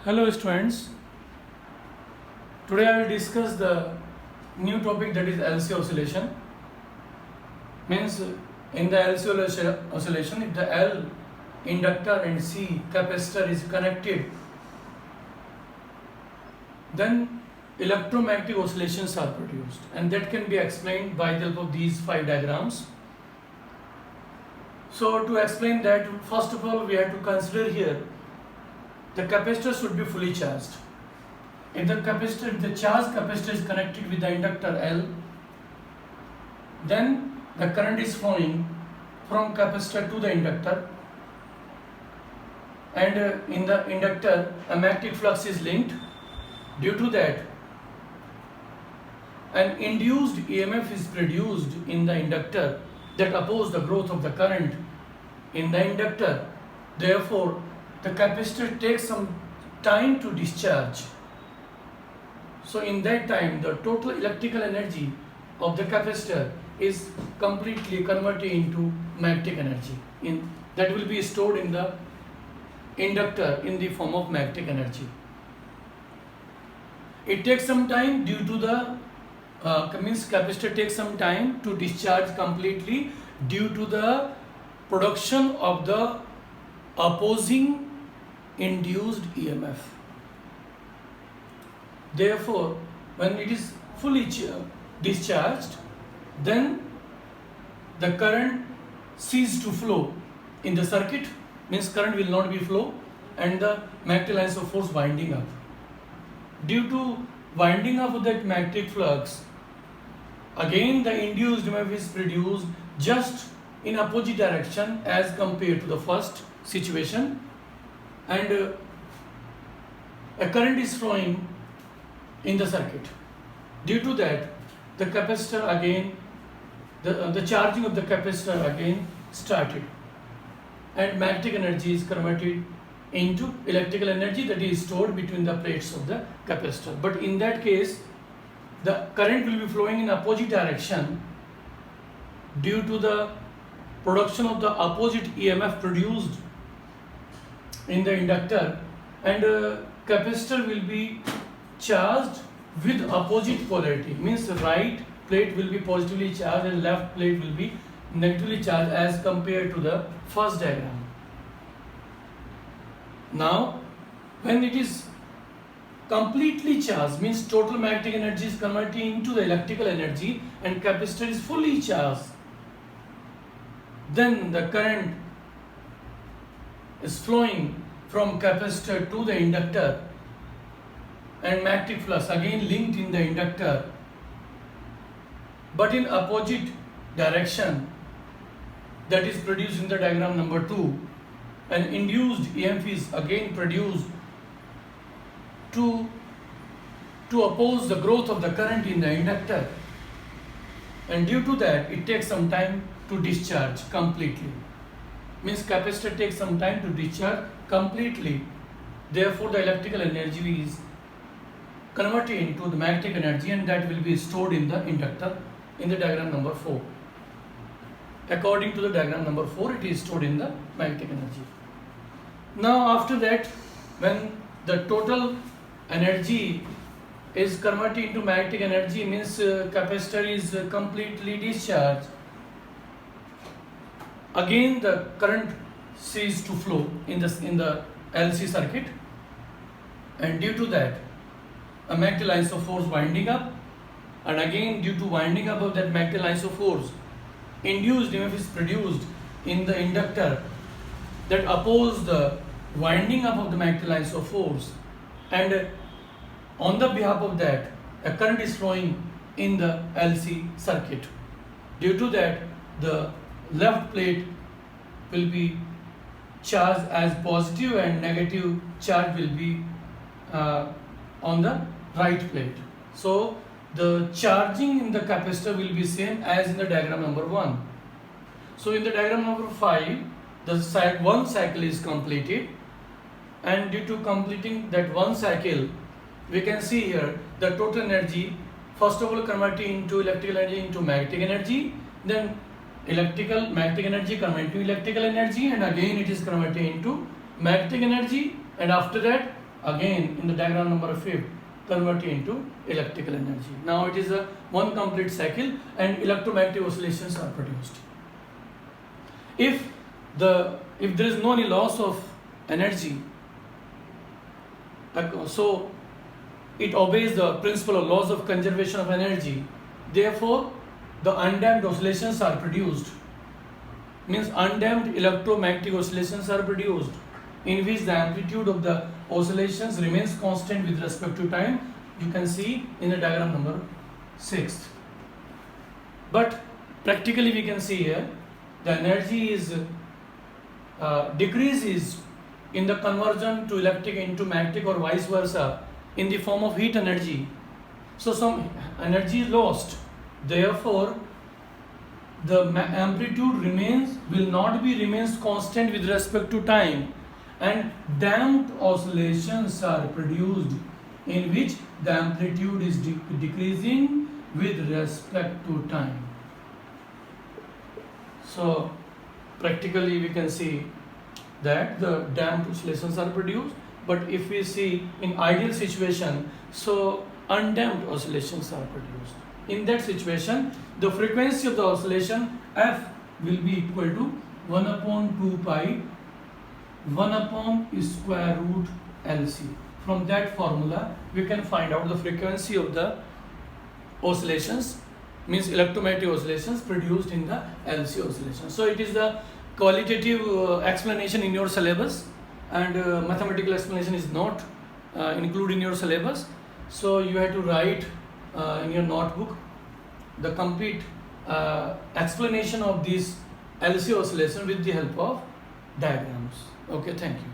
Hello students, today I will discuss the new topic, that is LC oscillation. Means in the LC oscillation, if the L inductor and C capacitor is connected, then electromagnetic oscillations are produced, and that can be explained by the help of these 5 diagrams. So to explain that, first of all we have to consider here the capacitor should be fully charged. If the charged capacitor is connected with the inductor L, then the current is flowing from capacitor to the inductor, and in the inductor a magnetic flux is linked. Due to that, an induced EMF is produced in the inductor that opposes the growth of the current in the inductor. Therefore, the capacitor takes some time to discharge. So in that time, the total electrical energy of the capacitor is completely converted into magnetic energy. That will be stored in the inductor in the form of magnetic energy. It takes some time due to the capacitor takes some time to discharge completely due to the production of the opposing induced EMF. Therefore, when it is fully discharged, then the current ceases to flow in the circuit, means current will not be flow, and the magnetic lines of force winding up. Due to winding up of that magnetic flux, again the induced EMF is produced just in opposite direction as compared to the first situation, and a current is flowing in the circuit. Due to that, the capacitor again, the charging of the capacitor again started, and magnetic energy is converted into electrical energy that is stored between the plates of the capacitor. But in that case, the current will be flowing in opposite direction due to the production of the opposite EMF produced in the inductor, and capacitor will be charged with opposite polarity, means right plate will be positively charged and left plate will be negatively charged as compared to the first diagram. Now, when it is completely charged, means total magnetic energy is converted into the electrical energy and capacitor is fully charged, then the current is flowing from capacitor to the inductor, and magnetic flux again linked in the inductor, but in opposite direction, that is produced in the diagram number 2. An induced EMF is again produced to oppose the growth of the current in the inductor, and due to that it takes some time to discharge completely, means capacitor takes some time to discharge completely. Therefore, the electrical energy is converted into the magnetic energy, and that will be stored in the inductor in the diagram number 4. According to the diagram number 4, it is stored in the magnetic energy. Now after that, when the total energy is converted into magnetic energy, means capacitor is completely discharged, again the current ceases to flow in the LC circuit, and due to that a magnetic lines of force winding up, and again due to winding up of that magnetic lines of force, induced EMF is produced in the inductor that oppose the winding up of the magnetic lines of force, and on the behalf of that a current is flowing in the LC circuit. Due to that, the left plate will be charged as positive and negative charge will be on the right plate. So the charging in the capacitor will be same as in the diagram number 1. So in the diagram number 5, the one cycle is completed, and due to completing that one cycle, we can see here the total energy first of all converted into electrical energy into magnetic energy, then magnetic energy converted to electrical energy, and again it is converted into magnetic energy, and after that again in the diagram number 5 convert into electrical energy. Now it is a one complete cycle and electromagnetic oscillations are produced. If there is no any loss of energy, so it obeys the principle of laws of conservation of energy. Therefore, the undamped oscillations are produced. Means undamped electromagnetic oscillations are produced, in which the amplitude of the oscillations remains constant with respect to time. You can see in the diagram number 6. But practically we can see here the energy is decreases in the conversion to electric into magnetic or vice versa in the form of heat energy. So some energy is lost. Therefore, the amplitude remains constant with respect to time, and damped oscillations are produced in which the amplitude is decreasing with respect to time. So practically we can see that the damped oscillations are produced, but if we see in ideal situation, so undamped oscillations are produced. In that situation, the frequency of the oscillation f will be equal to 1 upon 2 pi 1 upon square root LC. From that formula, we can find out the frequency of the oscillations, means electromagnetic oscillations produced in the LC oscillation. So it is the qualitative explanation in your syllabus, and mathematical explanation is not included in your syllabus. So you have to write in your notebook the complete explanation of this LC oscillation with the help of diagrams. Okay, thank you.